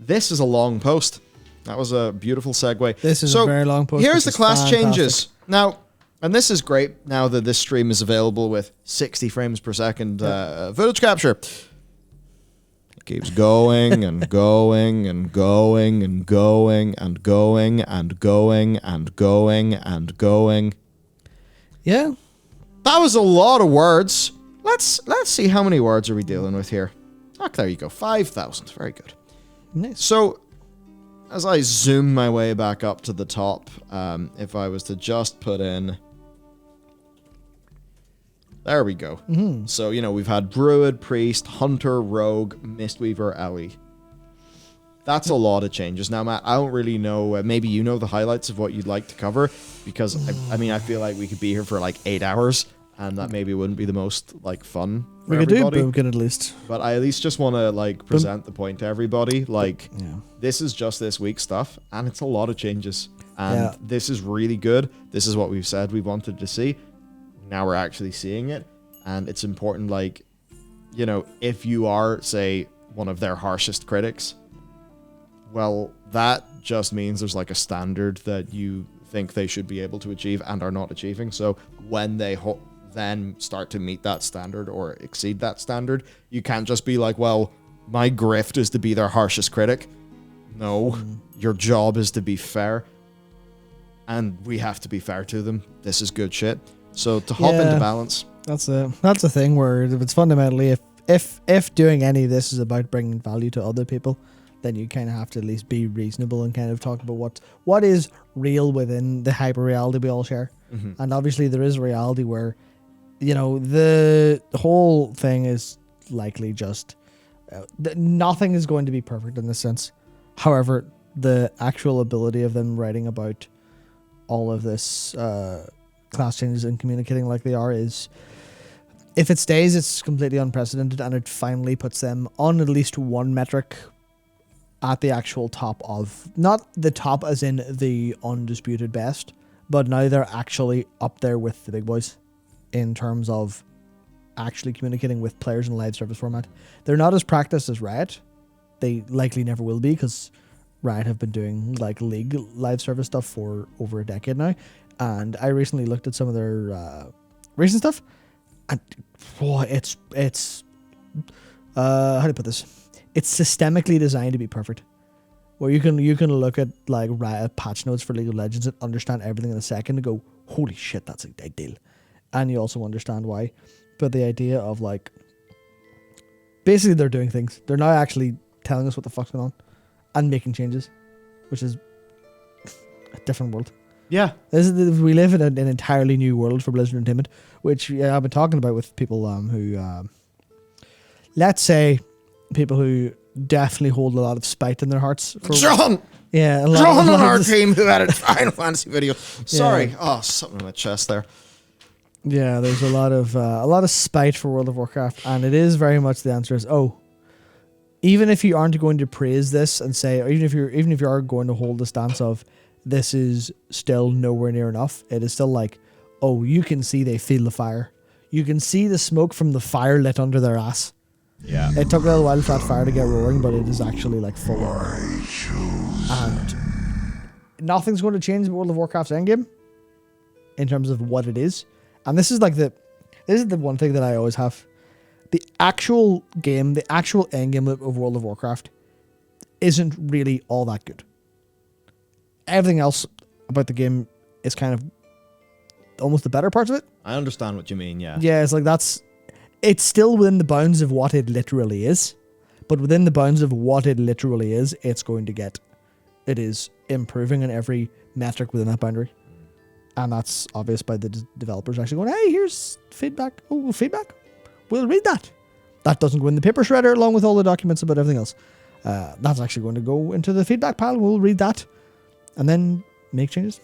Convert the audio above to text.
This is a long post. That was a beautiful segue. This is a very long post. Here's the class changes. Now, and this is great now that this stream is available with 60 frames per second footage capture. It keeps going and going and going and going and going and going and going and going. Yeah. That was a lot of words. Let's see how many words are we dealing with here. Oh, there you go. 5,000. Very good. Nice. So, as I zoom my way back up to the top, if I was to just put in... There we go. Mm-hmm. So, we've had Druid, Priest, Hunter, Rogue, Mistweaver, Ellie. That's a lot of changes. Now, Matt, I don't really know. Maybe you know the highlights of what you'd like to cover, because, I feel like we could be here for like 8 hours, and that maybe wouldn't be the most, fun for we could everybody. do Boomkin at least. But I at least just want to, present the point to everybody. This is just this week's stuff, and it's a lot of changes. And this is really good. This is what we've said we wanted to see. Now we're actually seeing it. And it's important, if you are, say, one of their harshest critics, well, that just means there's, a standard that you think they should be able to achieve and are not achieving. So when they then start to meet that standard or exceed that standard, you can't just be like, well, my grift is to be their harshest critic. No, your job is to be fair, and we have to be fair to them. This is good shit. So to hop into balance, that's a thing where it's fundamentally if doing any of this is about bringing value to other people, then you kind of have to at least be reasonable and kind of talk about what is real within the hyper reality we all share. Mm-hmm. And obviously there is a reality where the whole thing is likely just nothing is going to be perfect in this sense. However, the actual ability of them writing about all of this class changes and communicating like they are is, if it stays, it's completely unprecedented, and it finally puts them on at least one metric at the actual top of, not the top as in the undisputed best, but now they're actually up there with the big boys in terms of actually communicating with players in a live service format. They're not as practiced as Riot. They likely never will be, because Riot have been doing League live service stuff for over a decade now. And I recently looked at some of their recent stuff, and it's how do I put this? It's systemically designed to be perfect. Where you can look at Riot patch notes for League of Legends and understand everything in a second and go, holy shit, that's a big deal. And you also understand why. But the idea of basically they're doing things. They're now actually telling us what the fuck's going on and making changes, which is a different world. Yeah. We live in an entirely new world for Blizzard Entertainment, which I've been talking about with people who, let's say, people who definitely hold a lot of spite in their hearts. John! Yeah. John on our team who had a Final Fantasy video. Sorry. Yeah. Oh, something in my chest there. Yeah, there's a lot of spite for World of Warcraft, and it is very much the answer is, even if you aren't going to praise this and say, or even if you are going to hold the stance of this is still nowhere near enough, it is still you can see they feel the fire. You can see the smoke from the fire lit under their ass. Yeah. It took a little while for that fire to get roaring, but it is actually full on. And nothing's going to change World of Warcraft's endgame in terms of what it is. And this is the one thing that I always have. The actual game, the actual endgame of World of Warcraft isn't really all that good. Everything else about the game is kind of almost the better parts of it. I understand what you mean, yeah. Yeah, it's still within the bounds of what it literally is, but within the bounds of what it literally is, it is improving in every metric within that boundary. And that's obvious by the developers actually going, hey, here's feedback. Oh, feedback? We'll read that. That doesn't go in the paper shredder along with all the documents about everything else. That's actually going to go into the feedback pile. We'll read that and then make changes.